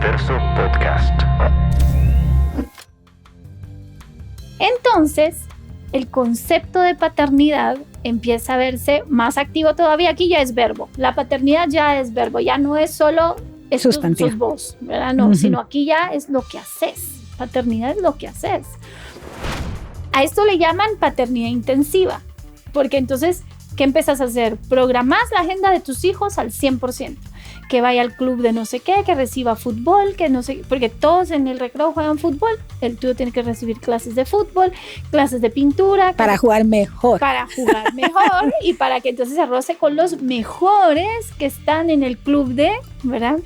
Universo Podcast. Entonces, el concepto de paternidad empieza a verse más activo todavía. Aquí ya es verbo. La paternidad ya es verbo, ya no es solo sustantivo. sus vos, ¿verdad? No, sino aquí ya es lo que haces. Paternidad es lo que haces. A esto le llaman paternidad intensiva, porque entonces, ¿qué empiezas a hacer? Programás la agenda de tus hijos al 100%. Que vaya al club de no sé qué, que reciba fútbol, que no sé, porque todos en el recreo juegan fútbol. El tuyo tiene que recibir clases de fútbol, clases de pintura. Para jugar mejor. Para jugar mejor y para que entonces se roce con los mejores que están en el club de, ¿verdad?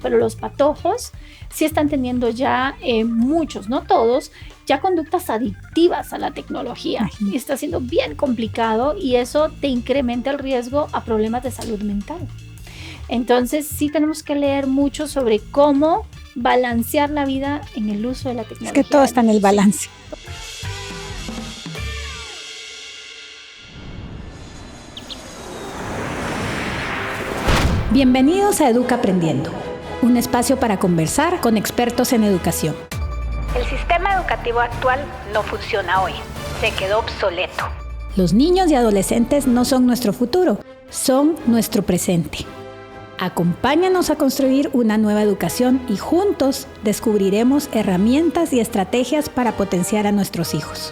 Pero los patojos sí están teniendo ya muchos, no todos, ya conductas adictivas a la tecnología. Y está siendo bien complicado y eso te incrementa el riesgo a problemas de salud mental. Entonces sí tenemos que leer mucho sobre cómo balancear la vida en el uso de la tecnología. Es que todo está en el balance. Bienvenidos a Educa Aprendiendo, un espacio para conversar con expertos en educación. El sistema educativo actual no funciona hoy, se quedó obsoleto. Los niños y adolescentes no son nuestro futuro, son nuestro presente. Acompáñanos a construir una nueva educación y juntos descubriremos herramientas y estrategias para potenciar a nuestros hijos.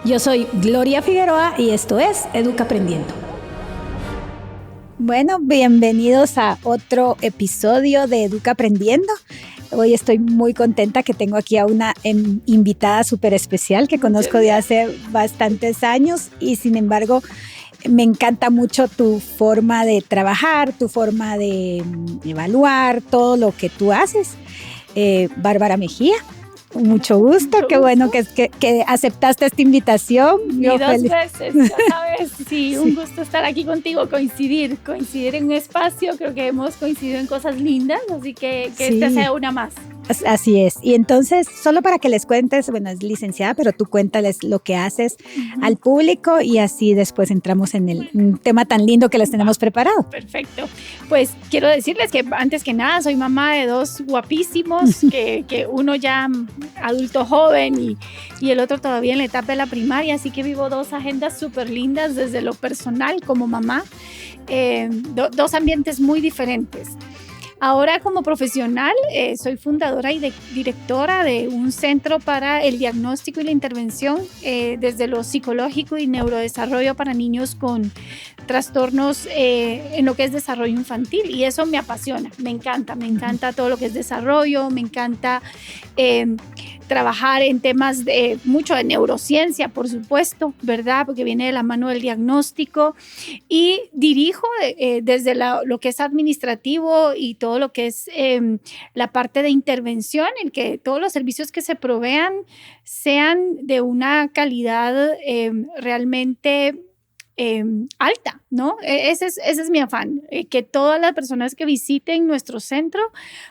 Yo soy Gloria Figueroa y esto es Educa Aprendiendo. Bueno, bienvenidos a otro episodio de Educa Aprendiendo. Hoy estoy muy contenta que tengo aquí a una invitada súper especial que conozco de hace bastantes años y sin embargo me encanta mucho tu forma de trabajar, tu forma de evaluar todo lo que tú haces. Bárbara Mejía. Mucho gusto, qué bueno que aceptaste esta invitación. Y dos veces, ya sabes, sí, un gusto estar aquí contigo, coincidir en un espacio, creo que hemos coincidido en cosas lindas, así que sí. Esta sea una más. Así es, y entonces, solo para que les cuentes, bueno, es licenciada, pero tú cuéntales lo que haces al público y así después entramos en el tema tan lindo que les tenemos preparado. Perfecto, pues quiero decirles que antes que nada soy mamá de dos guapísimos, que uno ya adulto joven y el otro todavía en la etapa de la primaria, así que vivo dos agendas súper lindas desde lo personal como mamá, dos ambientes muy diferentes. Ahora como profesional soy fundadora y directora de un centro para el diagnóstico y la intervención desde lo psicológico y neurodesarrollo para niños con trastornos en lo que es desarrollo infantil y eso me apasiona, me encanta todo lo que es desarrollo, me encanta trabajar en temas de mucho de neurociencia, por supuesto, ¿verdad? Porque viene de la mano del diagnóstico y dirijo desde lo que es administrativo y todo lo que es la parte de intervención, en que todos los servicios que se provean sean de una calidad realmente alta, ¿no? Ese es mi afán, que todas las personas que visiten nuestro centro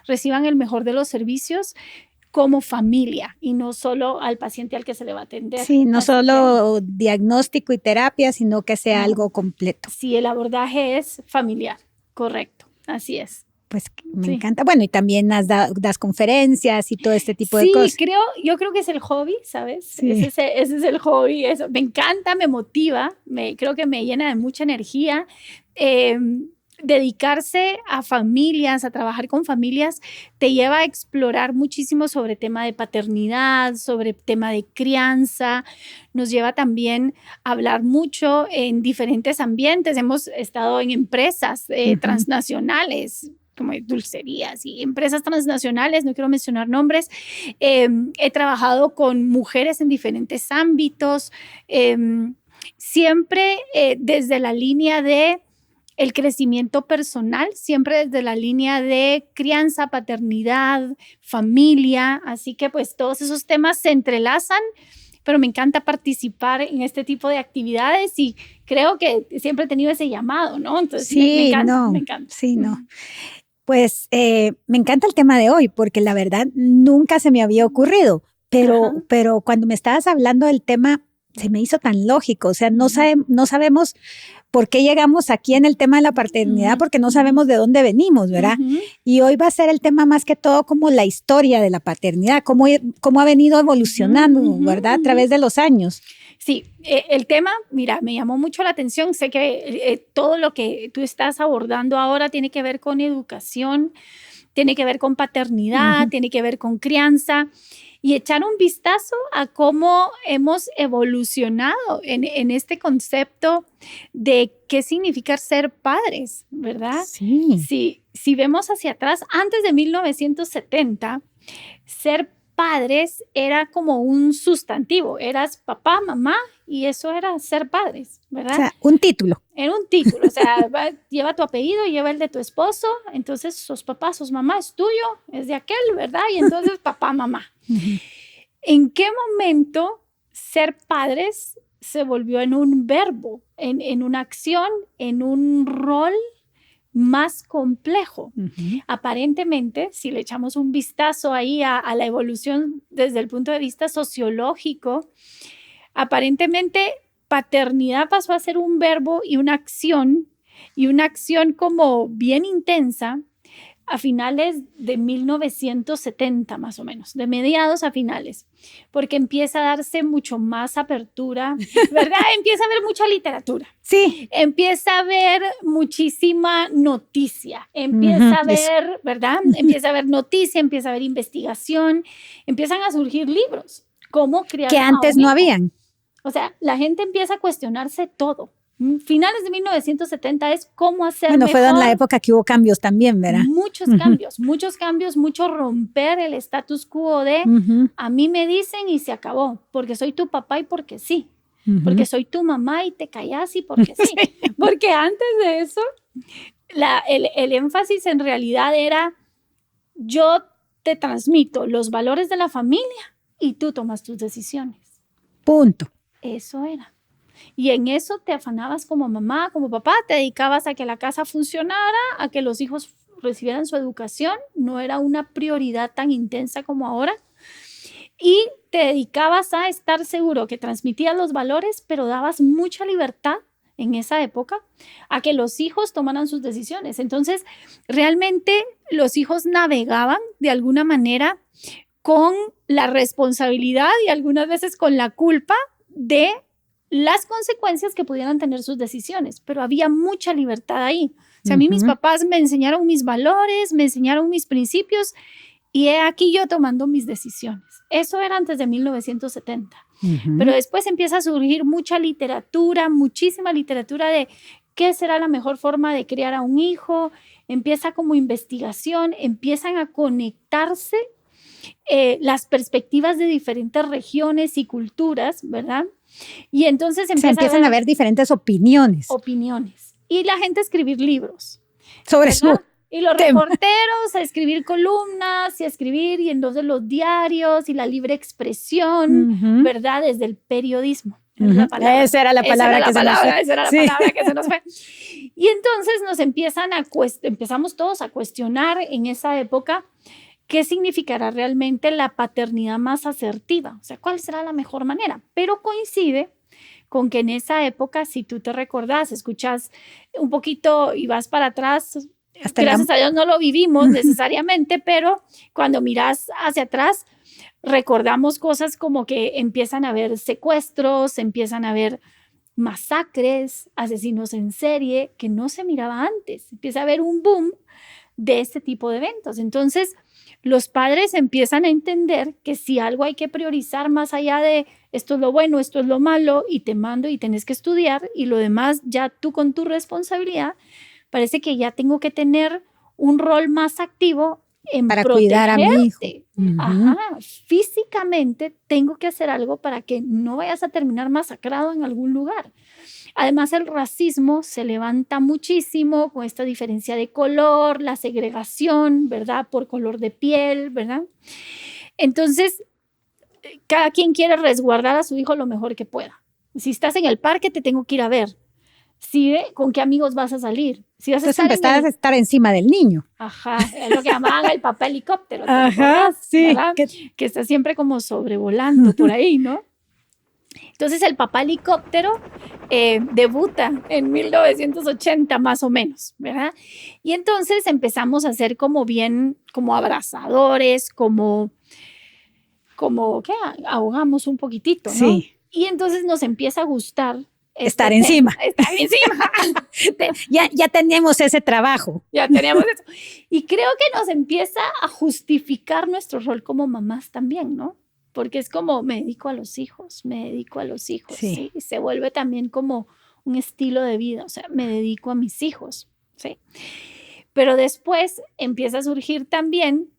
reciban el mejor de los servicios como familia y no solo al paciente al que se le va a atender. Sí, no solo diagnóstico y terapia, sino que sea algo completo. Sí, el abordaje es familiar, correcto, así es. Pues me encanta. Bueno, y también das conferencias y todo este tipo de cosas. Sí, yo creo que es el hobby, ¿sabes? Sí. Ese es el hobby. Eso. Me encanta, me motiva, creo que me llena de mucha energía. Dedicarse a familias, a trabajar con familias, te lleva a explorar muchísimo sobre tema de paternidad, sobre tema de crianza. Nos lleva también a hablar mucho en diferentes ambientes. Hemos estado en empresas transnacionales, como dulcerías y empresas transnacionales, no quiero mencionar nombres. He trabajado con mujeres en diferentes ámbitos, siempre desde la línea de el crecimiento personal, siempre desde la línea de crianza, paternidad, familia, así que pues todos esos temas se entrelazan, pero me encanta participar en este tipo de actividades y creo que siempre he tenido ese llamado, ¿no? Entonces sí, me encanta, me encanta. Sí, no. Pues me encanta el tema de hoy porque la verdad nunca se me había ocurrido, pero cuando me estabas hablando del tema se me hizo tan lógico. O sea, no sabemos por qué llegamos aquí en el tema de la paternidad, porque no sabemos de dónde venimos, ¿verdad? Y hoy va a ser el tema más que todo como la historia de la paternidad, cómo ha venido evolucionando, ¿verdad? A través de los años. Sí, el tema, mira, me llamó mucho la atención. Sé que todo lo que tú estás abordando ahora tiene que ver con educación, tiene que ver con paternidad, tiene que ver con crianza, y echar un vistazo a cómo hemos evolucionado en este concepto de qué significa ser padres, ¿verdad? Sí. Si vemos hacia atrás, antes de 1970, ser padres era como un sustantivo. Eras papá, mamá, y eso era ser padres, ¿verdad? O sea, un título. Era un título, o sea, lleva tu apellido, lleva el de tu esposo, entonces sos papá, sos mamá, es tuyo, es de aquel, ¿verdad? Y entonces papá, mamá. ¿En qué momento ser padres se volvió en un verbo, en una acción, en un rol más complejo? Aparentemente, si le echamos un vistazo ahí a la evolución desde el punto de vista sociológico, aparentemente paternidad pasó a ser un verbo y una acción como bien intensa a finales de 1970 más o menos, de mediados a finales, porque empieza a darse mucho más apertura, ¿verdad? Empieza a haber mucha literatura. Sí. Empieza a haber muchísima noticia, empieza a haber, ¿verdad? Empieza a haber noticia, empieza a haber investigación, empiezan a surgir libros. ¿Cómo criar que antes no habían? O sea, la gente empieza a cuestionarse todo. Finales de 1970 es cómo hacer bueno, mejor. fue en la época que hubo cambios también, ¿verdad? Muchos cambios, mucho romper el status quo de a mí me dicen y se acabó, porque soy tu papá y porque sí, porque soy tu mamá y te callas y porque sí. Porque antes de eso, el énfasis en realidad era yo te transmito los valores de la familia y tú tomas tus decisiones. Punto. Eso era. Y en eso te afanabas como mamá, como papá, te dedicabas a que la casa funcionara, a que los hijos recibieran su educación, no era una prioridad tan intensa como ahora, y te dedicabas a estar seguro que transmitías los valores, pero dabas mucha libertad en esa época a que los hijos tomaran sus decisiones. Entonces, realmente los hijos navegaban de alguna manera con la responsabilidad y algunas veces con la culpa de las consecuencias que pudieran tener sus decisiones, pero había mucha libertad ahí. O sea, a mí mis papás me enseñaron mis valores, me enseñaron mis principios y he aquí yo tomando mis decisiones. Eso era antes de 1970. Pero después empieza a surgir mucha literatura, muchísima literatura de qué será la mejor forma de criar a un hijo. Empieza como investigación, empiezan a conectarse las perspectivas de diferentes regiones y culturas, ¿verdad? Y entonces empiezan a haber diferentes opiniones. Y la gente a escribir libros. Sobre su Y los reporteros a escribir columnas y a escribir, y entonces los diarios y la libre expresión, ¿verdad? Desde el periodismo. Esa era la palabra que se nos fue. Y entonces empezamos todos a cuestionar en esa época qué significará realmente la paternidad más asertiva, o sea, cuál será la mejor manera. Pero coincide con que en esa época, si tú te recordás, escuchas un poquito y vas para atrás, gracias a Dios no lo vivimos necesariamente, pero cuando miras hacia atrás, recordamos cosas como que empiezan a haber secuestros, empiezan a haber masacres, asesinos en serie, que no se miraba antes. Empieza a haber un boom de este tipo de eventos. Entonces, los padres empiezan a entender que si algo hay que priorizar más allá de esto es lo bueno, esto es lo malo, y te mando y tenés que estudiar, y lo demás ya tú con tu responsabilidad, parece que ya tengo que tener un rol más activo para cuidar a mi hijo. Físicamente tengo que hacer algo para que no vayas a terminar masacrado en algún lugar. Además, el racismo se levanta muchísimo con esta diferencia de color, la segregación, ¿verdad? Por color de piel, ¿verdad? Entonces, cada quien quiere resguardar a su hijo lo mejor que pueda. Si estás en el parque, te tengo que ir a ver. ¿Con qué amigos vas a salir? Si vas a estar encima del niño. Es lo que llamaban el papá helicóptero. Sí. Que está siempre como sobrevolando por ahí, ¿no? Entonces el papá helicóptero debuta en 1980 más o menos, ¿verdad? Y entonces empezamos a ser como bien, como abrazadores, como ¿qué? Ahogamos un poquitito, ¿no? Sí. Y entonces nos empieza a gustar estar encima. Estar encima. ya tenemos ese trabajo. Ya teníamos eso. Y creo que nos empieza a justificar nuestro rol como mamás también, ¿no? Porque es como, me dedico a los hijos, Sí. ¿sí? Y se vuelve también como un estilo de vida, o sea, me dedico a mis hijos, ¿sí? Pero después empieza a surgir también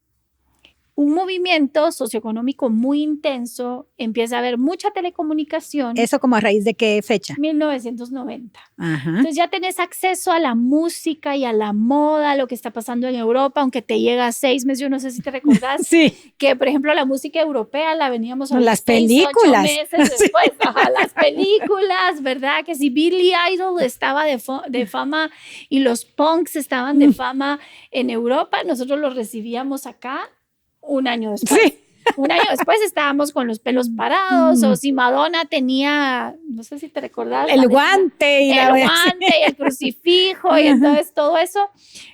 un movimiento socioeconómico muy intenso, empieza a haber mucha telecomunicación. ¿Eso como a raíz de qué fecha? 1990. Ajá. Entonces ya tenés acceso a la música y a la moda, lo que está pasando en Europa, aunque te llega a 6 meses, yo no sé si te recordás, sí. que por ejemplo la música europea la veníamos a las 6, películas. 8 meses después, ajá, las películas, ¿verdad? Que si Billy Idol estaba de fama y los punks estaban de fama en Europa, nosotros los recibíamos acá un año después. Sí. Un año después estábamos con los pelos parados, o si Madonna tenía, no sé si te recordás, el guante y el crucifijo, y entonces todo eso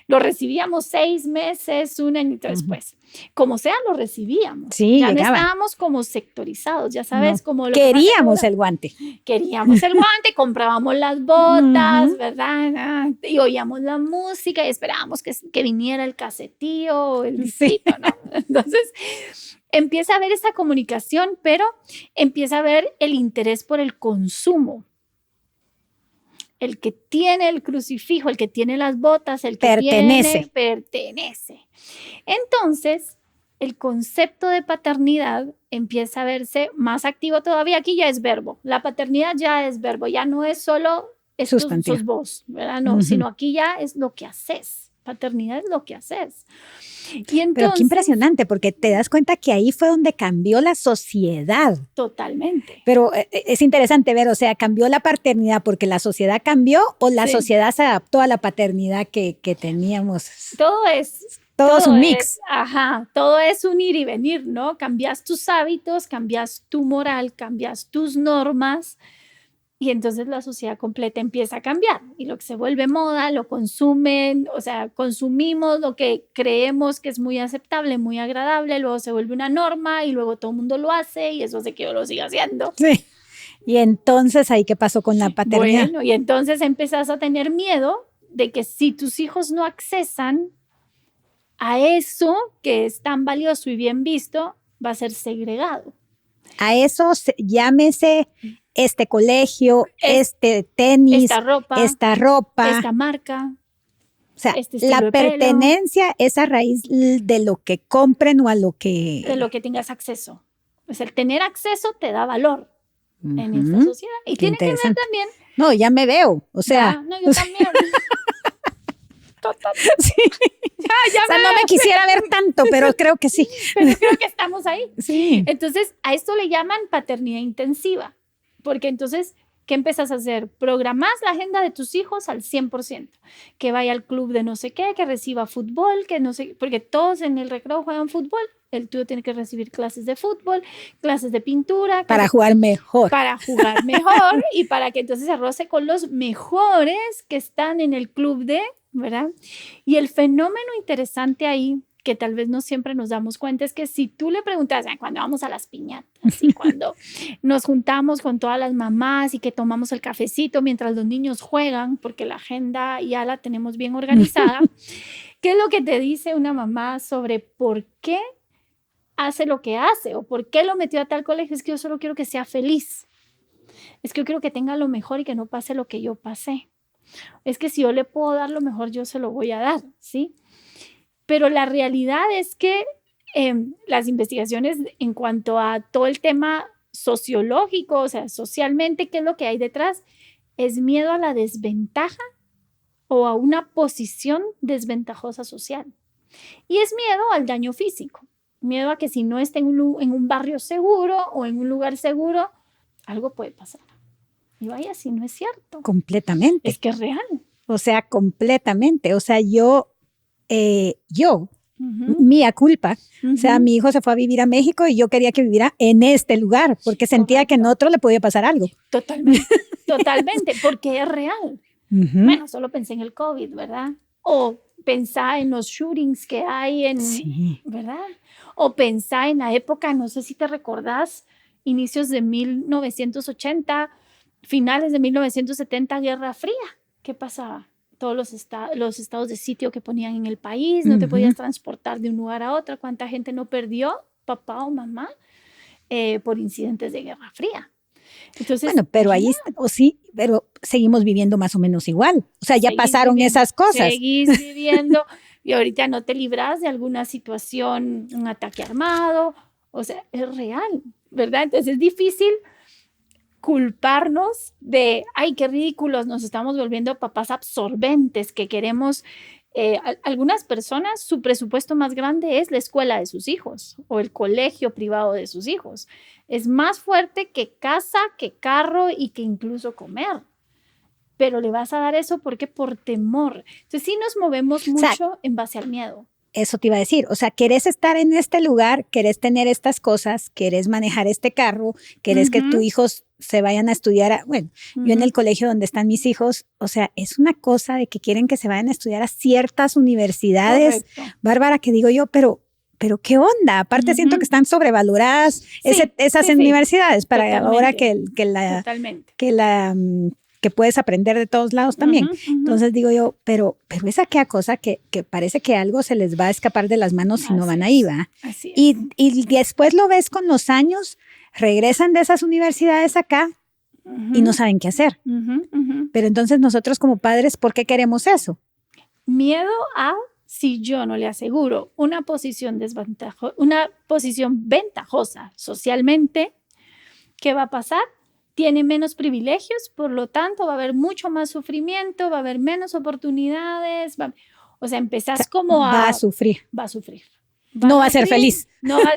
lo recibíamos 6 meses, un añito después. Como sea, lo recibíamos. Sí, ya llegaba. No estábamos como sectorizados, ya sabes, como lo queríamos el guante. Queríamos el guante, comprábamos las botas, ¿verdad? Y oíamos la música y esperábamos que viniera el casetío, el disquito, ¿no? Entonces empieza a haber esa comunicación, pero empieza a haber el interés por el consumo. El que tiene el crucifijo, el que tiene las botas, el que pertenece. Entonces, el concepto de paternidad empieza a verse más activo todavía. Aquí ya es verbo. La paternidad ya es verbo. Ya no es solo sos vos, ¿verdad? No, sino aquí ya es lo que haces. Paternidad es lo que haces. Y entonces, pero qué impresionante, porque te das cuenta que ahí fue donde cambió la sociedad. Totalmente. Pero es interesante ver, o sea, cambió la paternidad porque la sociedad cambió o la sociedad se adaptó a la paternidad que teníamos. Todo es un mix. Todo es un ir y venir, ¿no? Cambias tus hábitos, cambias tu moral, cambias tus normas. Y entonces la sociedad completa empieza a cambiar y lo que se vuelve moda, lo consumen, o sea, consumimos lo que creemos que es muy aceptable, muy agradable, luego se vuelve una norma y luego todo el mundo lo hace y eso hace que yo lo siga haciendo. Sí. Y entonces, ¿ahí qué pasó con la paternidad? Bueno, y entonces empezás a tener miedo de que si tus hijos no accesan a eso que es tan valioso y bien visto, va a ser segregado. A eso llámese este colegio, este tenis, esta ropa, esta marca. O sea, la pertenencia es a raíz de lo que compren o a lo que... De lo que tengas acceso. Pues el tener acceso te da valor en esta sociedad. Y tiene que ver también... No, ya me veo, o sea... No, yo también. Total. Sí. Ya o sea, no me quisiera ver tanto, pero creo que sí. Pero creo que estamos ahí. Sí. Entonces, a esto le llaman paternidad intensiva, porque entonces, ¿qué empiezas a hacer? Programás la agenda de tus hijos al 100%, que vaya al club de no sé qué, que reciba fútbol, que no sé, porque todos en el recreo juegan fútbol, el tuyo tiene que recibir clases de fútbol, clases de pintura. Para jugar mejor. Para jugar mejor y para que entonces se roce con los mejores que están en el club de... ¿verdad? Y el fenómeno interesante ahí, que tal vez no siempre nos damos cuenta, es que si tú le preguntas, cuando vamos a las piñatas y cuando nos juntamos con todas las mamás y que tomamos el cafecito mientras los niños juegan, porque la agenda ya la tenemos bien organizada, ¿qué es lo que te dice una mamá sobre por qué hace lo que hace o por qué lo metió a tal colegio? Es que yo solo quiero que sea feliz. Es que yo quiero que tenga lo mejor y que no pase lo que yo pasé. Es que si yo le puedo dar lo mejor, yo se lo voy a dar, ¿sí? Pero la realidad es que las investigaciones en cuanto a todo el tema sociológico, o sea, socialmente, ¿qué es lo que hay detrás? Es miedo a la desventaja o a una posición desventajosa social. Y es miedo al daño físico, miedo a que si no esté en un barrio seguro o en un lugar seguro, algo puede pasar. Y vaya, si no es cierto. Completamente. Es que es real. O sea, completamente. O sea, yo mía culpa. O sea, mi hijo se fue a vivir a México y yo quería que viviera en este lugar porque sentía que en otro le podía pasar algo. Totalmente, totalmente, porque es real. Bueno, solo pensé en el COVID, ¿verdad? O pensá en los shootings que hay ¿verdad? O pensá en la época, no sé si te recordás, inicios de 1980, finales de 1970, Guerra Fría. ¿Qué pasaba? Todos los estados de sitio que ponían en el país, no te podías transportar de un lugar a otro. ¿Cuánta gente no perdió, papá o mamá, por incidentes de Guerra Fría? Entonces, bueno, pero ahí, sí, pero seguimos viviendo más o menos igual. O sea, ya pasaron esas cosas. Seguís viviendo y ahorita no te libras de alguna situación, un ataque armado. O sea, es real, ¿verdad? Entonces es difícil culparnos de, ay, qué ridículos, nos estamos volviendo papás absorbentes que queremos. Algunas personas, su presupuesto más grande es la escuela de sus hijos o el colegio privado de sus hijos. Es más fuerte que casa, que carro y que incluso comer. Pero le vas a dar eso porque por temor. Entonces sí nos movemos mucho en base al miedo. Eso te iba a decir, o sea, querés estar en este lugar, querés tener estas cosas, querés manejar este carro, querés que tus hijos se vayan a estudiar, yo en el colegio donde están mis hijos, o sea, es una cosa de que quieren que se vayan a estudiar a ciertas universidades, Bárbara, que digo yo, pero ¿qué onda? Aparte siento que están sobrevaloradas esas universidades para ahora que puedes aprender de todos lados también. Entonces digo yo, pero es aquella cosa que parece que algo se les va a escapar de las manos si no van ahí, ¿va? Así es. Y después lo ves con los años, regresan de esas universidades acá y no saben qué hacer. Pero entonces nosotros como padres, ¿por qué queremos eso? Miedo a, si yo no le aseguro una posición ventajosa socialmente, ¿qué va a pasar? Tiene menos privilegios, por lo tanto va a haber mucho más sufrimiento, va a haber menos oportunidades, o sea, empezás como va a sufrir. Va a sufrir. No va a ser feliz. No va a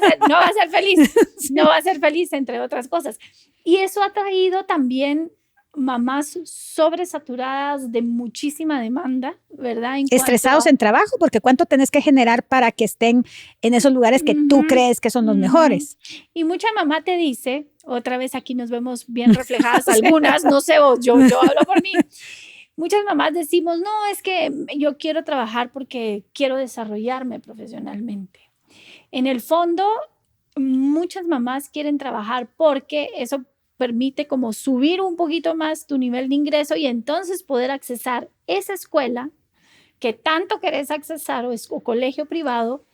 ser feliz. Sí. No va a ser feliz, entre otras cosas. Y eso ha traído también mamás sobresaturadas de muchísima demanda, ¿verdad? Estresados en trabajo, porque ¿cuánto tenés que generar para que estén en esos lugares que tú crees que son los mejores? Y mucha mamá te dice, otra vez aquí nos vemos bien reflejadas algunas, no sé vos, yo hablo por mí. Muchas mamás decimos, no, es que yo quiero trabajar porque quiero desarrollarme profesionalmente. En el fondo, muchas mamás quieren trabajar porque eso permite como subir un poquito más tu nivel de ingreso y entonces poder accesar esa escuela que tanto querés accesar o colegio privado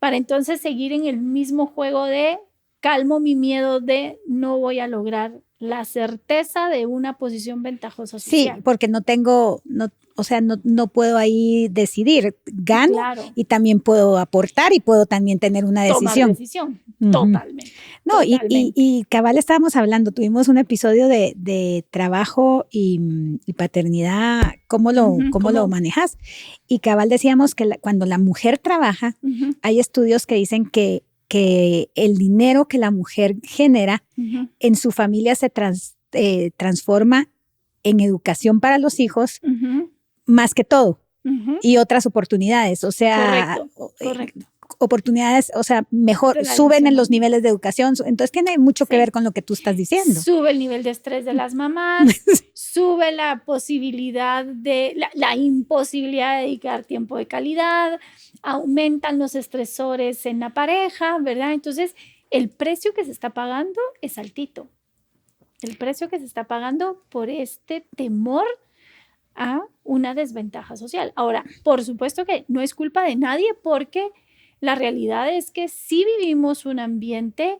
para entonces seguir en el mismo juego de calmo mi miedo de no voy a lograr la certeza de una posición ventajosa social. Sí, porque no puedo ahí decidir, gano y también puedo aportar y puedo también tener una decisión. Tomar decisión, totalmente. No, totalmente. Y cabal estábamos hablando, tuvimos un episodio de trabajo y paternidad, cómo lo manejas. Y cabal decíamos que cuando la mujer trabaja, hay estudios que dicen que el dinero que la mujer genera en su familia se transforma en educación para los hijos más que todo y otras oportunidades, o sea, correcto. Oportunidades, o sea, mejor, suben en los niveles de educación, entonces tiene mucho que ver con lo que tú estás diciendo. Sube el nivel de estrés de las mamás, sube la posibilidad la imposibilidad de dedicar tiempo de calidad, aumentan los estresores en la pareja, ¿verdad? Entonces, el precio que se está pagando es altito. El precio que se está pagando por este temor a una desventaja social. Ahora, por supuesto que no es culpa de nadie porque la realidad es que sí vivimos un ambiente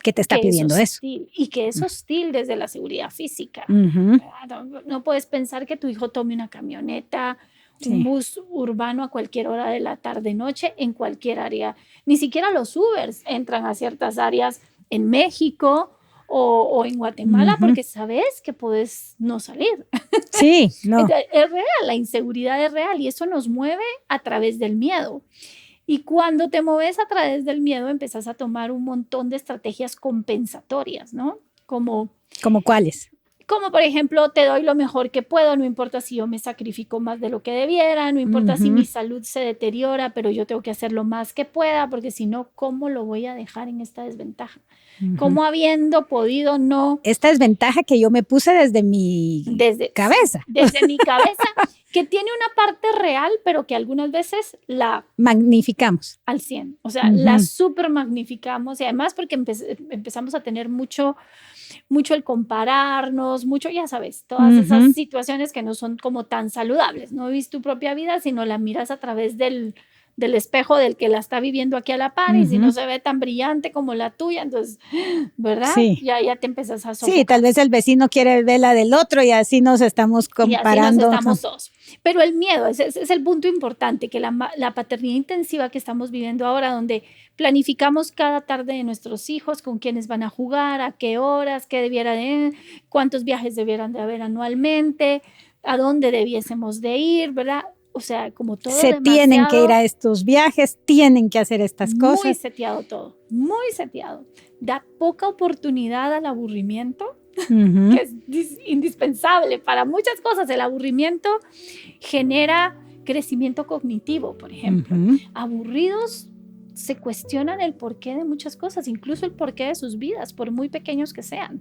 que te está pidiendo eso. Y que es hostil desde la seguridad física. No puedes pensar que tu hijo tome una camioneta, un bus urbano a cualquier hora de la tarde-noche en cualquier área. Ni siquiera los Ubers entran a ciertas áreas en México o en Guatemala porque sabes que puedes no salir. Sí, no. Entonces, es real, la inseguridad es real y eso nos mueve a través del miedo. Y cuando te mueves a través del miedo, empezás a tomar un montón de estrategias compensatorias, ¿no? ¿Como cuáles? Como por ejemplo, te doy lo mejor que puedo, no importa si yo me sacrifico más de lo que debiera, no importa si mi salud se deteriora, pero yo tengo que hacer lo más que pueda, porque si no, ¿cómo lo voy a dejar en esta desventaja? ¿Cómo habiendo podido no? Esta desventaja que yo me puse desde mi cabeza. Desde mi cabeza, que tiene una parte real, pero que algunas veces la magnificamos al 100, o sea, la super magnificamos, y además porque empezamos a tener mucho el compararnos, mucho, ya sabes, todas esas situaciones que no son como tan saludables. No vives tu propia vida, sino la miras a través del espejo del que la está viviendo aquí a la par, y si no se ve tan brillante como la tuya, entonces, ¿verdad? Sí. Ya te empiezas a sofocar. Sí, tal vez el vecino quiere ver la del otro y así nos estamos comparando. Y así nos estamos todos. Pero el miedo, ese es el punto importante, que la paternidad intensiva que estamos viviendo ahora, donde planificamos cada tarde de nuestros hijos, con quiénes van a jugar, a qué horas, cuántos viajes debieran de haber anualmente, a dónde debiésemos de ir, ¿verdad? O sea, como todo tienen que ir a estos viajes, tienen que hacer estas cosas. Muy seteado todo, muy seteado. Da poca oportunidad al aburrimiento, que es indispensable para muchas cosas. El aburrimiento genera crecimiento cognitivo, por ejemplo. Aburridos se cuestionan el porqué de muchas cosas, incluso el porqué de sus vidas, por muy pequeños que sean.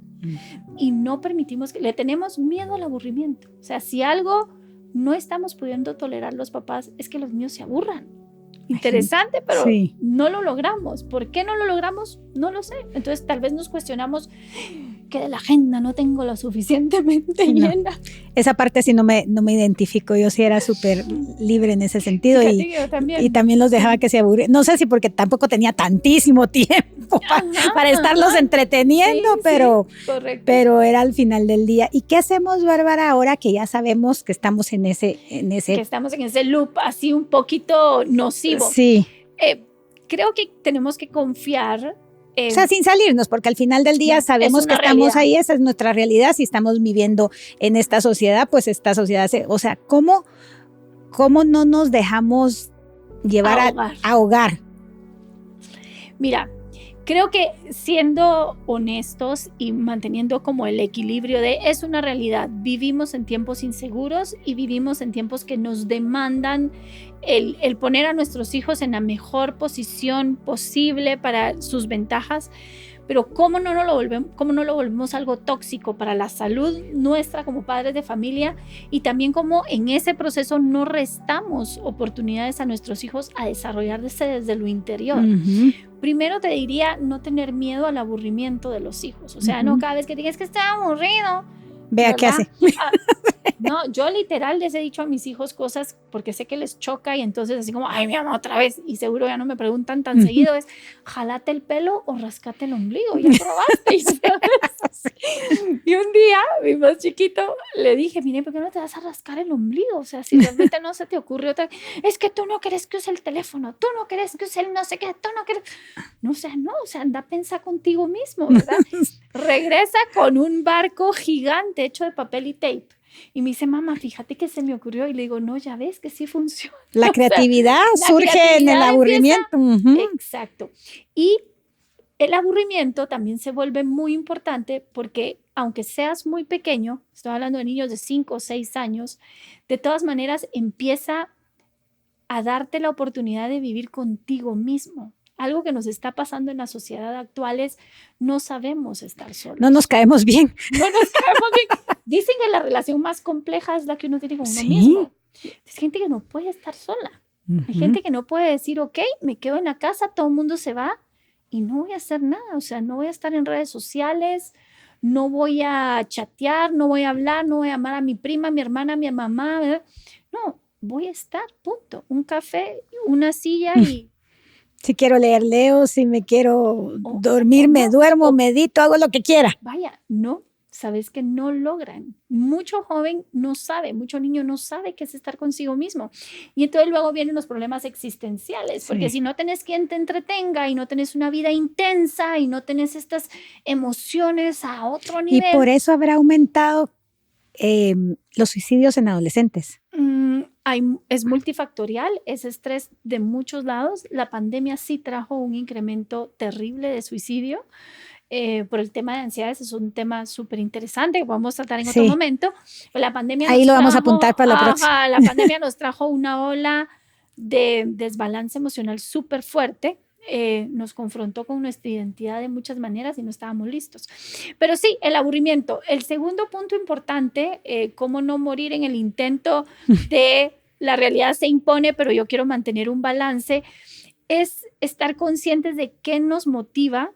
Y no permitimos, le tenemos miedo al aburrimiento. O sea, si algo no estamos pudiendo tolerar los papás, es que los niños se aburran. Interesante, pero no lo logramos. ¿Por qué no lo logramos? No lo sé. Entonces tal vez nos cuestionamos que de la agenda no tengo lo suficientemente llena. Esa parte sí no me identifico. Yo sí era súper libre en ese sentido. Fíjate, y también los dejaba que se aburrieran. No sé si porque tampoco tenía tantísimo tiempo para estarlos entreteniendo, pero era al final del día. ¿Y qué hacemos, Bárbara, ahora que ya sabemos que estamos en ese que estamos en ese loop así un poquito nocivo? Sí. Creo que tenemos que confiar. O sea, sin salirnos, porque al final del día sabemos que estamos ahí, esa es nuestra realidad. Si estamos viviendo en esta sociedad, pues esta sociedad, o sea, ¿cómo no nos dejamos llevar a ahogar? Mira, creo que siendo honestos y manteniendo como el equilibrio es una realidad. Vivimos en tiempos inseguros y vivimos en tiempos que nos demandan el poner a nuestros hijos en la mejor posición posible para sus ventajas, pero ¿cómo no lo volvemos algo tóxico para la salud nuestra como padres de familia? Y también cómo en ese proceso no restamos oportunidades a nuestros hijos a desarrollarse desde lo interior. Primero te diría no tener miedo al aburrimiento de los hijos. O sea, no cada vez que digas que estoy aburrido, vea qué hace. No, yo literal les he dicho a mis hijos cosas porque sé que les choca, y entonces así como, ay, mi mamá, otra vez, y seguro ya no me preguntan tan seguido, es, jalate el pelo o rascate el ombligo, ya probaste. Y un día, mi más chiquito, le dije, mire, ¿por qué no te vas a rascar el ombligo? O sea, si realmente no se te ocurre otra, es que tú no quieres que use el teléfono, tú no quieres que use el no sé qué, tú no quieres, no, o sea, anda a pensar contigo mismo, ¿verdad? Regresa con un barco gigante hecho de papel y tape. Y me dice, mamá, fíjate que se me ocurrió. Y le digo, no, ya ves que sí funciona. La creatividad surge en el aburrimiento. Exacto. Y el aburrimiento también se vuelve muy importante porque aunque seas muy pequeño, estoy hablando de niños de 5 o 6 años, de todas maneras empieza a darte la oportunidad de vivir contigo mismo. Algo que nos está pasando en la sociedad actual es no sabemos estar solos. No nos caemos bien. Dicen que la relación más compleja es la que uno tiene con uno mismo. Es gente que no puede estar sola. Hay gente que no puede decir, ok, me quedo en la casa, todo el mundo se va y no voy a hacer nada. O sea, no voy a estar en redes sociales, no voy a chatear, no voy a hablar, no voy a llamar a mi prima, a mi hermana, a mi mamá. ¿Verdad? No, voy a estar, punto. Un café, una silla y... Si quiero leer, leo. Si me quiero dormir, me duermo, medito, hago lo que quiera. Vaya, no, sabes que no logran. Mucho joven no sabe, mucho niño no sabe qué es estar consigo mismo. Y entonces luego vienen los problemas existenciales, porque si no tenés quien te entretenga y no tenés una vida intensa y no tenés estas emociones a otro nivel. Y por eso habrá aumentado los suicidios en adolescentes. Es multifactorial, es estrés de muchos lados. La pandemia sí trajo un incremento terrible de suicidio. por el tema de ansiedades. Es un tema súper interesante que podemos tratar en otro momento. La pandemia ahí lo vamos a apuntar para la próxima. La pandemia nos trajo una ola de desbalance emocional súper fuerte. Nos confrontó con nuestra identidad de muchas maneras y no estábamos listos. Pero sí, el aburrimiento. El segundo punto importante, cómo no morir en el intento de la realidad se impone, pero yo quiero mantener un balance, es estar conscientes de qué nos motiva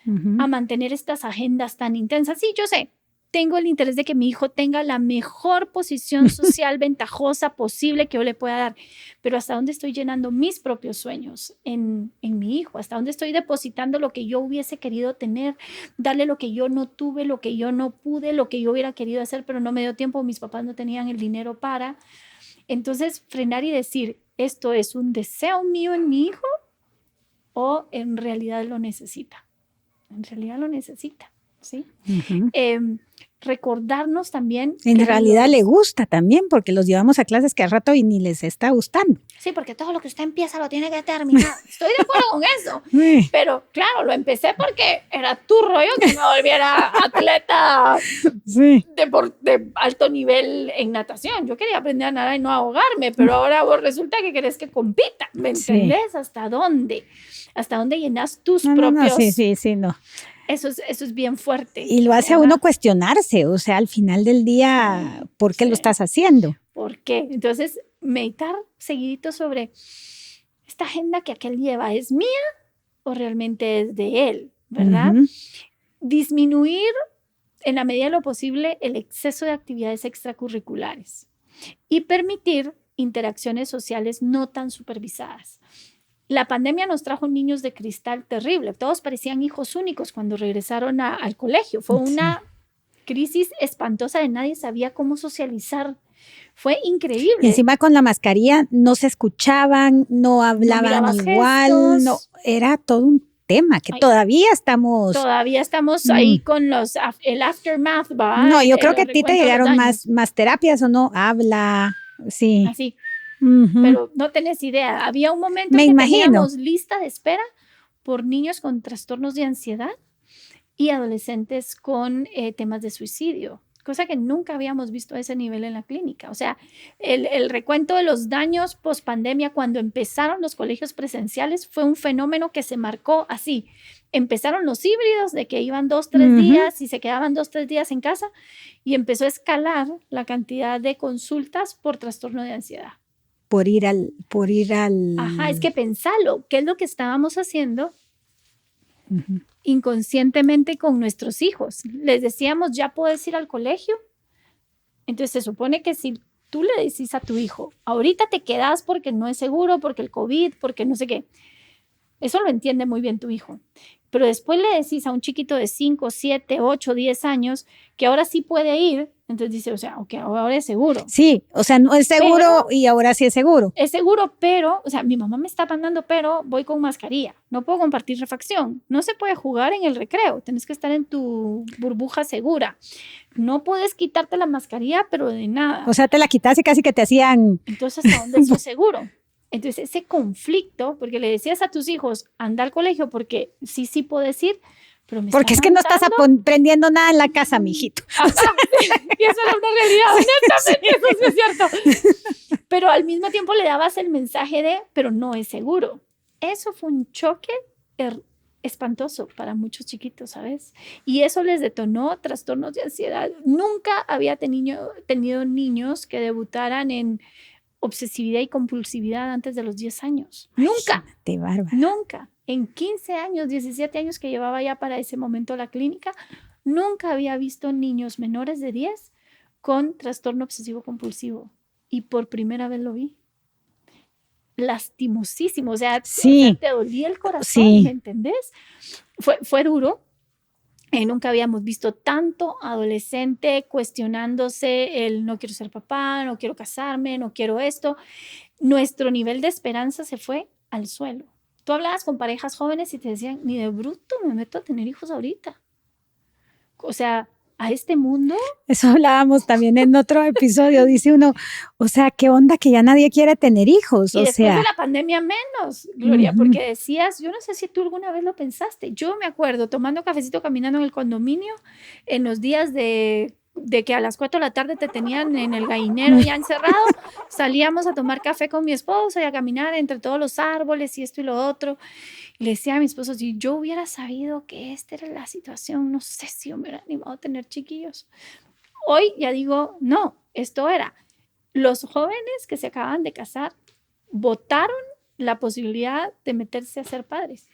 a mantener estas agendas tan intensas. Sí, yo sé, tengo el interés de que mi hijo tenga la mejor posición social ventajosa posible que yo le pueda dar, pero ¿hasta dónde estoy llenando mis propios sueños en mi hijo? ¿Hasta dónde estoy depositando lo que yo hubiese querido tener, darle lo que yo no tuve, lo que yo no pude, lo que yo hubiera querido hacer, pero no me dio tiempo, mis papás no tenían el dinero para? Entonces, frenar y decir, ¿esto es un deseo mío en mi hijo o en realidad lo necesita? En realidad lo necesita, ¿sí? Recordarnos también... En realidad le gusta también, porque los llevamos a clases que al rato y ni les está gustando. Sí, porque todo lo que usted empieza lo tiene que terminar. Estoy de acuerdo con eso. Pero claro, lo empecé porque era tu rollo que me volviera atleta de alto nivel en natación. Yo quería aprender a nadar y no ahogarme, pero ahora vos resulta que querés que compita. ¿Me entendés? ¿Hasta dónde? ¿Hasta dónde llenas tus propios...? No. Eso es bien fuerte. Y lo hace a uno cuestionarse, o sea, al final del día, ¿por qué lo estás haciendo? ¿Por qué? Entonces, meditar seguidito sobre esta agenda que aquel lleva, ¿es mía o realmente es de él? ¿Verdad? Disminuir en la medida de lo posible el exceso de actividades extracurriculares y permitir interacciones sociales no tan supervisadas. La pandemia nos trajo niños de cristal terrible. Todos parecían hijos únicos cuando regresaron al colegio. Fue una crisis espantosa de nadie sabía cómo socializar. Fue increíble. Y encima con la mascarilla no se escuchaban, no hablaban igual, no, era todo un tema que todavía estamos ahí con el aftermath, ¿va? No, yo creo que a ti te llegaron más terapias o no, habla, sí. Así. Pero no tenés idea, había un momento teníamos lista de espera por niños con trastornos de ansiedad y adolescentes con temas de suicidio, cosa que nunca habíamos visto a ese nivel en la clínica. O sea, el recuento de los daños post pandemia cuando empezaron los colegios presenciales fue un fenómeno que se marcó así. Empezaron los híbridos de que iban 2-3 días y se quedaban 2-3 días en casa y empezó a escalar la cantidad de consultas por trastorno de ansiedad. Por ir al... Ajá, es que pensalo, ¿qué es lo que estábamos haciendo inconscientemente con nuestros hijos? Les decíamos, ya puedes ir al colegio. Entonces se supone que si tú le decís a tu hijo, ahorita te quedas porque no es seguro, porque el COVID, porque no sé qué, eso lo entiende muy bien tu hijo. Pero después le decís a un chiquito de 5, 7, 8, 10 años que ahora sí puede ir, entonces dice, o sea, okay, ahora es seguro. Sí, o sea, no es seguro y ahora sí es seguro. Es seguro, pero, o sea, mi mamá me está mandando, pero voy con mascarilla. No puedo compartir refacción. No se puede jugar en el recreo. Tienes que estar en tu burbuja segura. No puedes quitarte la mascarilla, pero de nada. O sea, te la quitas y casi que te hacían... Entonces, ¿hasta dónde eso es seguro? Entonces, ese conflicto, porque le decías a tus hijos, anda al colegio, porque sí puedes ir, pero me porque es que no estás aprendiendo nada en la casa, mijito. Y eso era una realidad, honestamente, eso sí es cierto. Pero al mismo tiempo le dabas el mensaje de, pero no es seguro. Eso fue un choque espantoso para muchos chiquitos, ¿sabes? Y eso les detonó trastornos de ansiedad. Nunca había tenido niños que debutaran en obsesividad y compulsividad antes de los 10 años. Nunca. Qué bárbaro. Nunca. En 15 años, 17 años que llevaba ya para ese momento la clínica, nunca había visto niños menores de 10 con trastorno obsesivo compulsivo. Y por primera vez lo vi. Lastimosísimo. O sea, te dolía el corazón, ¿me entendés? Fue duro. Nunca habíamos visto tanto adolescente cuestionándose el no quiero ser papá, no quiero casarme, no quiero esto. Nuestro nivel de esperanza se fue al suelo. Tú hablabas con parejas jóvenes y te decían, ni de bruto me meto a tener hijos ahorita. O sea, a este mundo. Eso hablábamos también en otro episodio. Dice uno, o sea, ¿qué onda que ya nadie quiere tener hijos? Y o después sea, de la pandemia menos, Gloria, porque decías, yo no sé si tú alguna vez lo pensaste, yo me acuerdo tomando cafecito caminando en el condominio en los días de que a las 4 de la tarde te tenían en el gallinero ya encerrado, salíamos a tomar café con mi esposo y a caminar entre todos los árboles y esto y lo otro. Y le decía a mi esposo, si yo hubiera sabido que esta era la situación, no sé si me hubiera animado a tener chiquillos. Hoy ya digo, no, esto era. Los jóvenes que se acaban de casar votaron la posibilidad de meterse a ser padres.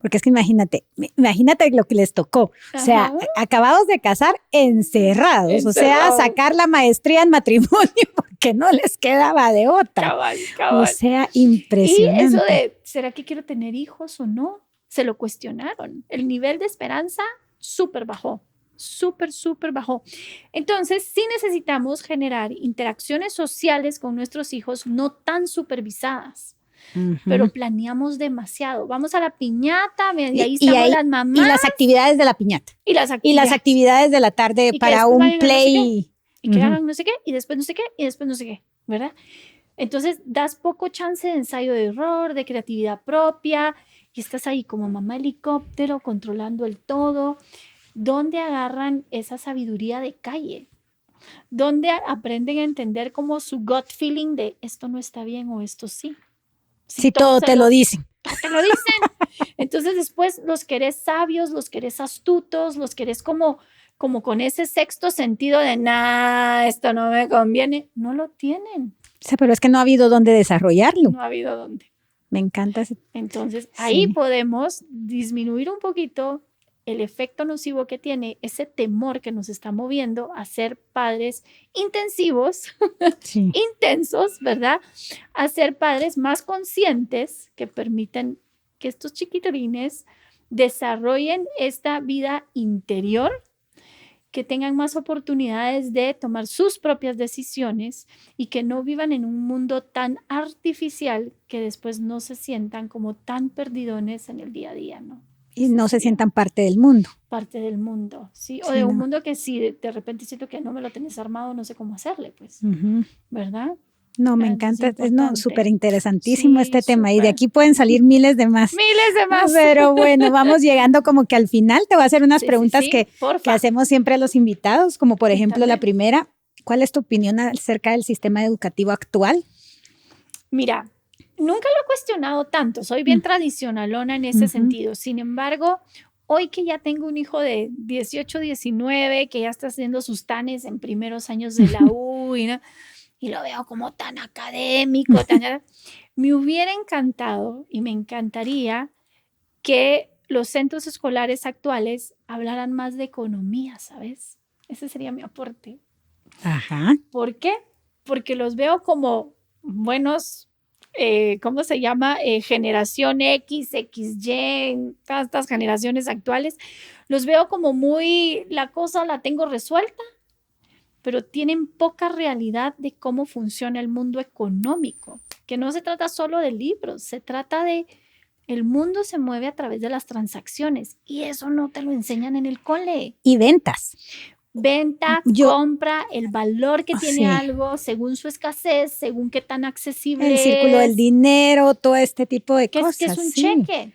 porque es que imagínate lo que les tocó. O sea, acabados de casar encerrados. O sea, sacar la maestría en matrimonio porque no les quedaba de otra. Cabal. O sea, impresionante. Y eso de, ¿será que quiero tener hijos o no? Se lo cuestionaron. El nivel de esperanza súper bajó. Súper bajó. Entonces, sí necesitamos generar interacciones sociales con nuestros hijos no tan supervisadas. Pero planeamos demasiado. Vamos a la piñata, y ahí estamos las mamás. Y las actividades de la piñata. Y las actividades de la tarde para un play. Y que hagan no sé qué, y después no sé qué, y después no sé qué, ¿verdad? Entonces, das poco chance de ensayo de error, de creatividad propia, y estás ahí como mamá helicóptero, controlando el todo. ¿Dónde agarran esa sabiduría de calle? ¿Dónde aprenden a entender como su gut feeling de esto no está bien o esto sí? Si todo te lo dicen. Te lo dicen. Entonces después los querés sabios, los querés astutos, los querés como con ese sexto sentido de esto no me conviene. No lo tienen. O sea, pero es que no ha habido dónde desarrollarlo. No ha habido dónde. Me encanta. Entonces ahí podemos disminuir un poquito el efecto nocivo que tiene ese temor que nos está moviendo a ser padres intensivos, intensos, ¿verdad? A ser padres más conscientes que permiten que estos chiquiturines desarrollen esta vida interior, que tengan más oportunidades de tomar sus propias decisiones y que no vivan en un mundo tan artificial que después no se sientan como tan perdidones en el día a día, ¿no? Y no se sientan parte del mundo. Parte del mundo, ¿sí? O de un mundo que si de repente siento que no me lo tenés armado, no sé cómo hacerle, pues, ¿verdad? No, me encanta, es súper interesantísimo este tema y de aquí pueden salir miles de más. Miles de más. Pero bueno, vamos llegando como que al final. Te voy a hacer unas preguntas que hacemos siempre a los invitados, como por ejemplo la primera, ¿cuál es tu opinión acerca del sistema educativo actual? Mira, nunca lo he cuestionado tanto, soy bien tradicionalona en ese sentido. Sin embargo, hoy que ya tengo un hijo de 18, 19, que ya está haciendo sus tanes en primeros años de la U y lo veo como tan académico, me hubiera encantado y me encantaría que los centros escolares actuales hablaran más de economía, ¿sabes? Ese sería mi aporte. Ajá. ¿Por qué? Porque los veo como buenos... ¿cómo se llama? Generación X, XY, todas estas generaciones actuales, los veo como muy, la cosa la tengo resuelta, pero tienen poca realidad de cómo funciona el mundo económico, que no se trata solo de libros, se trata de el mundo se mueve a través de las transacciones y eso no te lo enseñan en el cole. Y ventas. Venta, compra, el valor que tiene algo según su escasez, según qué tan accesible el círculo del dinero, todo este tipo de cosas. ¿Qué es un cheque?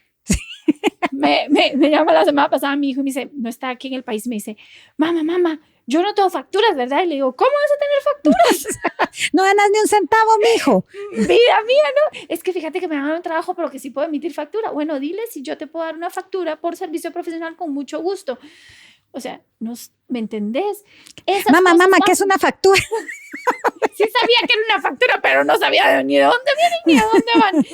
Me llama la semana pasada mi hijo y me dice, no está aquí en el país, me dice, mamá, yo no tengo facturas, ¿verdad? Y le digo, ¿cómo vas a tener facturas? No ganas ni un centavo, mijo. Vida mía, ¿no? Es que fíjate que me dan un trabajo, pero que sí puedo emitir factura. Bueno, dile si yo te puedo dar una factura por servicio profesional con mucho gusto. O sea, ¿me entendés? Mamá, ¿qué es una factura? Sí sabía que era una factura, pero no sabía ni de dónde vienen ni de dónde van.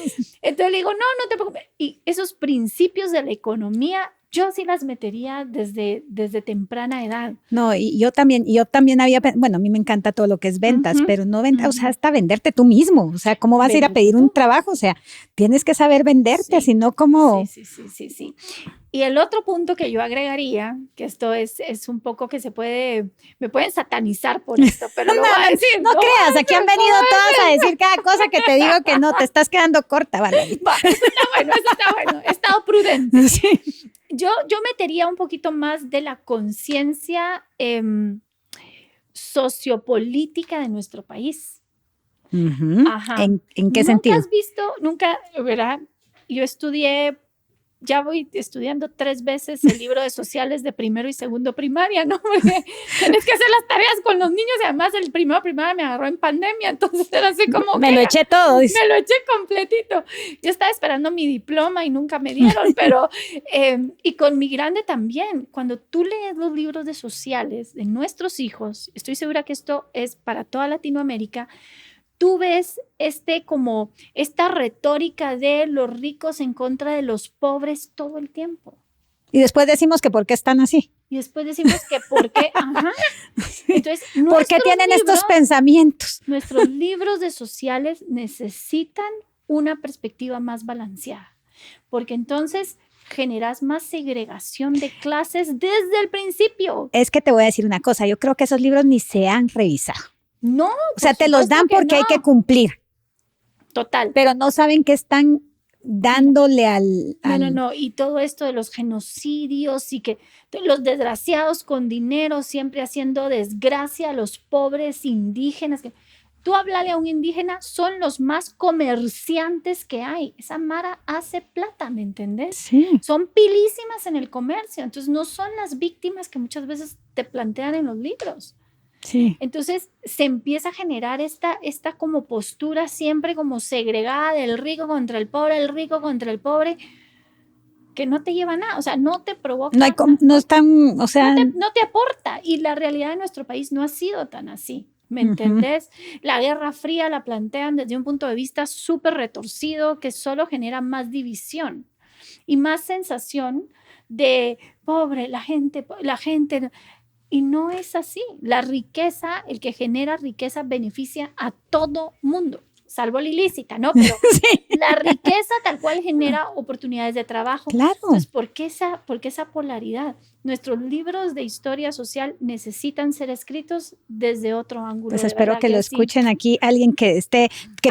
Entonces le digo, no te preocupes. Y esos principios de la economía, yo sí las metería desde temprana edad. No, y yo también había, bueno, a mí me encanta todo lo que es ventas, pero no ventas, o sea, hasta venderte tú mismo. O sea, ¿cómo vas a ir a pedir un trabajo? O sea, tienes que saber venderte, si no, ¿cómo? Sí. Y el otro punto que yo agregaría, que esto es un poco que me pueden satanizar por esto, pero lo voy a decir. No creas, aquí han venido todas a decir cada cosa que te digo que no, te estás quedando corta, ¿vale? Eso está bueno, he estado prudente. Sí. yo metería un poquito más de la conciencia sociopolítica de nuestro país. Ajá. ¿En qué sentido? ¿Nunca has visto, verdad? Yo ya voy estudiando 3 veces el libro de sociales de primero y segundo primaria, ¿no? Porque tienes que hacer las tareas con los niños y además el primero primaria me agarró en pandemia, entonces era así como... Me lo eché todo, dice. Me lo eché completito. Yo estaba esperando mi diploma y nunca me dieron, pero... y con mi grande también, cuando tú lees los libros de sociales de nuestros hijos, estoy segura que esto es para toda Latinoamérica, tú ves como esta retórica de los ricos en contra de los pobres todo el tiempo. Y después decimos que por qué están así. Y después decimos que por qué, ajá. Entonces, ¿por qué tienen estos pensamientos? Nuestros libros de sociales necesitan una perspectiva más balanceada, porque entonces generas más segregación de clases desde el principio. Es que te voy a decir una cosa, yo creo que esos libros ni se han revisado. No, o sea, te los dan porque hay que cumplir. Total. Pero no saben qué están dándole No. Y todo esto de los genocidios y que los desgraciados con dinero siempre haciendo desgracia a los pobres indígenas. Tú háblale a un indígena, son los más comerciantes que hay. Esa mara hace plata, ¿me entendés? Sí. Son pilísimas en el comercio. Entonces no son las víctimas que muchas veces te plantean en los libros. Sí. Entonces se empieza a generar esta como postura siempre como segregada del rico contra el pobre, que no te lleva a nada, o sea, no te provoca. No están, o sea. No te aporta. Y la realidad de nuestro país no ha sido tan así, ¿me entendés? La Guerra Fría la plantean desde un punto de vista súper retorcido que solo genera más división y más sensación de pobre, la gente. Y no es así. La riqueza, el que genera riqueza beneficia a todo mundo, salvo la ilícita, ¿no? Pero sí. La riqueza tal cual genera oportunidades de trabajo. Claro. Entonces, ¿por qué esa polaridad? Nuestros libros de historia social necesitan ser escritos desde otro ángulo. Pues espero que lo escuchen aquí alguien que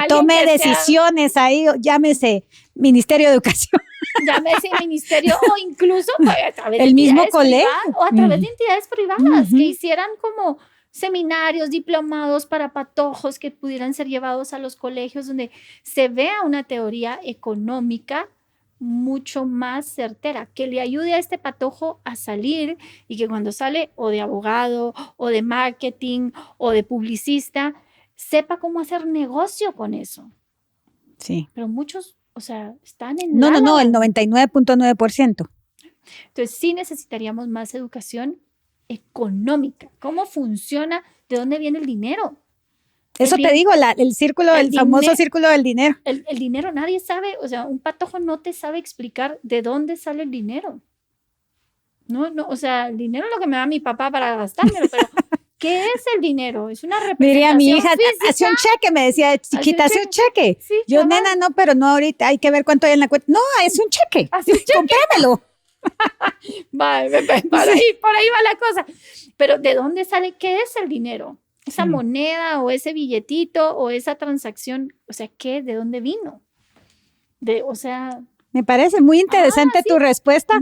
tome decisiones ahí, llámese Ministerio de Educación. Llámese ministerio o incluso a través el de mismo colegio o a través de entidades privadas que hicieran como seminarios, diplomados para patojos que pudieran ser llevados a los colegios donde se vea una teoría económica mucho más certera, que le ayude a este patojo a salir y que cuando sale o de abogado o de marketing o de publicista sepa cómo hacer negocio con eso. Sí. Pero muchos, o sea, están en... No, el 99.9%. Entonces sí necesitaríamos más educación económica. ¿Cómo funciona? ¿De dónde viene el dinero? Eso te digo, el famoso círculo del dinero. El dinero nadie sabe, o sea, un patojo no te sabe explicar de dónde sale el dinero. No, o sea, el dinero es lo que me da mi papá para gastármelo, pero ¿qué es el dinero? Es una representación Diría mi hija, física. hace un cheque, me decía de chiquita, hace un cheque. Sí, yo, nena, no, pero no ahorita, hay que ver cuánto hay en la cuenta. No, es un cheque. Hace un cheque. Comprámelo. Por ahí va la cosa. Pero ¿de dónde sale? ¿Qué es el dinero? Esa moneda o ese billetito o esa transacción, o sea, ¿de dónde vino? Me parece muy interesante tu respuesta,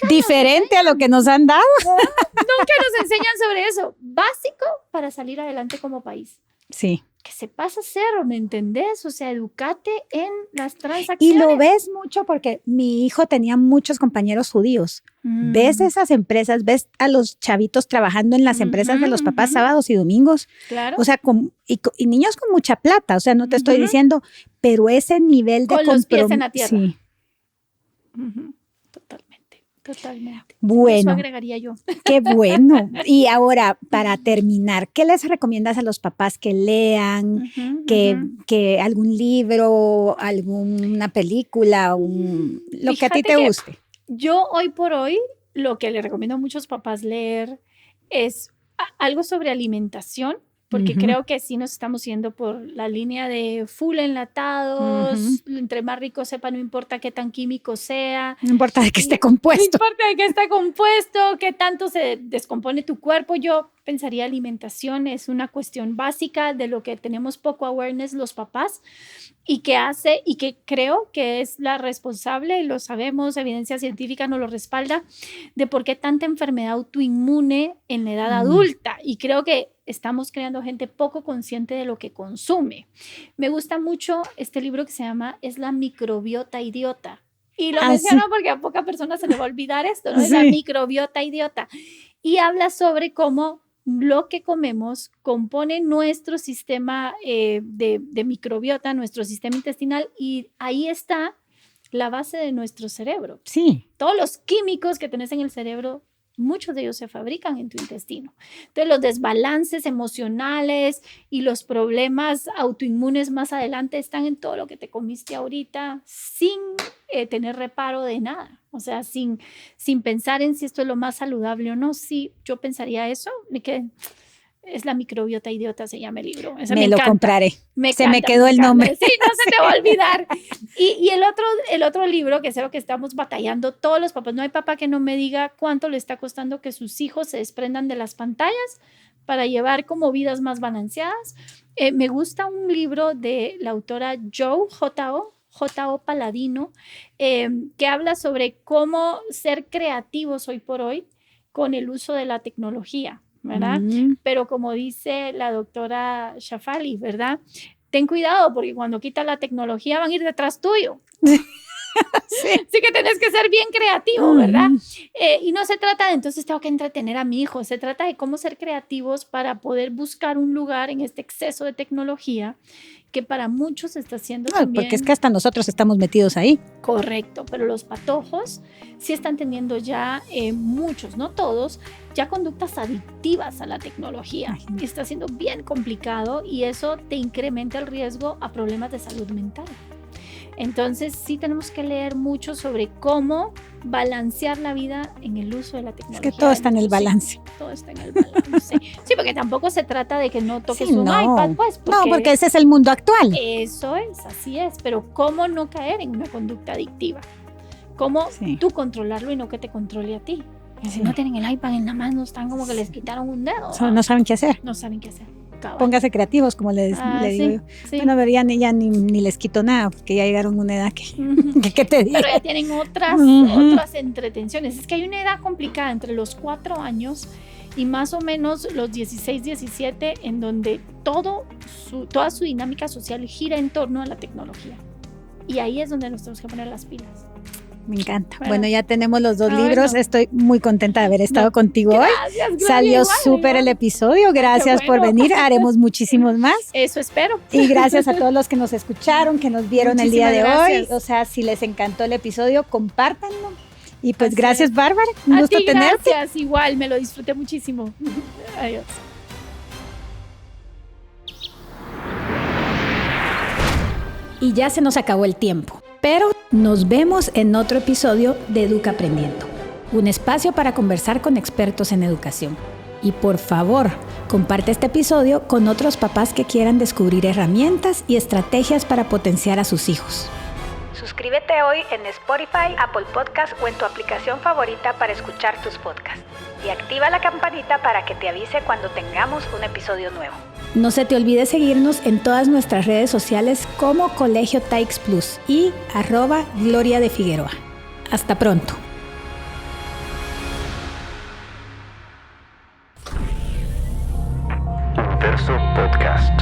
diferente a lo que nos han dado. Nunca nos enseñan sobre eso. Básico para salir adelante como país. Sí. Que sepas hacer, ¿me entendés? O sea, edúcate en las transacciones. Y lo ves mucho porque mi hijo tenía muchos compañeros judíos. Ves esas empresas, ves a los chavitos trabajando en las empresas de los papás sábados y domingos. Claro. O sea, y niños con mucha plata, o sea, no te estoy diciendo, pero ese nivel de con los pies en la tierra. Sí. Totalmente. Bueno. Eso agregaría yo. Qué bueno. Y ahora, para terminar, ¿qué les recomiendas a los papás que lean, que algún libro, alguna película, lo que a ti te guste? Yo hoy por hoy, lo que le recomiendo a muchos papás leer es algo sobre alimentación, porque creo que sí nos estamos yendo por la línea de full enlatados, entre más rico sepa, no importa qué tan químico sea. No importa de qué esté compuesto. No importa de qué está compuesto, qué tanto se descompone tu cuerpo. Yo pensaría alimentación es una cuestión básica de lo que tenemos poco awareness los papás y que creo que es la responsable, y lo sabemos, evidencia científica nos lo respalda, de por qué tanta enfermedad autoinmune en la edad adulta. Y creo que estamos creando gente poco consciente de lo que consume. Me gusta mucho este libro que se llama Es la microbiota idiota. Y lo menciono porque a poca persona se le va a olvidar esto, ¿no? Es la microbiota idiota. Y habla sobre cómo lo que comemos compone nuestro sistema de microbiota, nuestro sistema intestinal, y ahí está la base de nuestro cerebro. Sí. Todos los químicos que tenés en el cerebro, muchos de ellos se fabrican en tu intestino. Entonces, los desbalances emocionales y los problemas autoinmunes más adelante están en todo lo que te comiste ahorita sin tener reparo de nada. O sea, sin pensar en si esto es lo más saludable o no. Sí, yo pensaría eso, que es la microbiota idiota, se llama el libro. Me lo compraré. Se me quedó el nombre. Sí, no se te va a olvidar. Y el otro libro, que es lo que estamos batallando todos los papás. No hay papá que no me diga cuánto le está costando que sus hijos se desprendan de las pantallas para llevar como vidas más balanceadas. Me gusta un libro de la autora J.O. Paladino, que habla sobre cómo ser creativos hoy por hoy con el uso de la tecnología, ¿verdad? Pero como dice la doctora Shafali, ¿verdad? Ten cuidado porque cuando quitas la tecnología van a ir detrás tuyo. Sí que tenés que ser bien creativo, ¿verdad? Y no se trata de entonces tengo que entretener a mi hijo, se trata de cómo ser creativos para poder buscar un lugar en este exceso de tecnología que para muchos está siendo también... Porque es que hasta nosotros estamos metidos ahí. Correcto, pero los patojos sí están teniendo ya muchos, no todos, ya conductas adictivas a la tecnología. Y está siendo bien complicado y eso te incrementa el riesgo a problemas de salud mental. Entonces sí tenemos que leer mucho sobre cómo balancear la vida en el uso de la tecnología. Es que todo está en el balance. Todo está en el balance. Sí, porque tampoco se trata de que no toques un iPad, pues. Porque ese es el mundo actual. Eso es, así es. Pero ¿cómo no caer en una conducta adictiva? ¿Cómo tú controlarlo y no que te controle a ti? Si no tienen el iPad en la mano, están como que les quitaron un dedo. No saben qué hacer. No saben qué hacer. Póngase creativos, como le digo yo. Sí. Bueno, pero ya ni les quito nada, porque ya llegaron a una edad que te digo. Pero ya tienen otras entretenciones. Es que hay una edad complicada entre los 4 años y más o menos los 16, 17, en donde toda su dinámica social gira en torno a la tecnología. Y ahí es donde nos tenemos que poner las pilas. Me encanta. Bueno, ya tenemos los 2 libros. Estoy muy contenta de haber estado contigo hoy. Salió súper el episodio. Gracias por venir. Haremos muchísimos más. Eso espero. Y gracias a todos los que nos escucharon, que nos vieron el día de hoy. O sea, si les encantó el episodio, compártanlo. Y pues gracias, Bárbara. Un gusto tenerte. Gracias, igual. Me lo disfruté muchísimo. Adiós. Y ya se nos acabó el tiempo. Pero nos vemos en otro episodio de Educa Aprendiendo, un espacio para conversar con expertos en educación. Y por favor, comparte este episodio con otros papás que quieran descubrir herramientas y estrategias para potenciar a sus hijos. Suscríbete hoy en Spotify, Apple Podcast o en tu aplicación favorita para escuchar tus podcasts. Y activa la campanita para que te avise cuando tengamos un episodio nuevo. No se te olvide seguirnos en todas nuestras redes sociales como Colegio Taix Plus y @Gloria de Figueroa. Hasta pronto. Verso Podcast.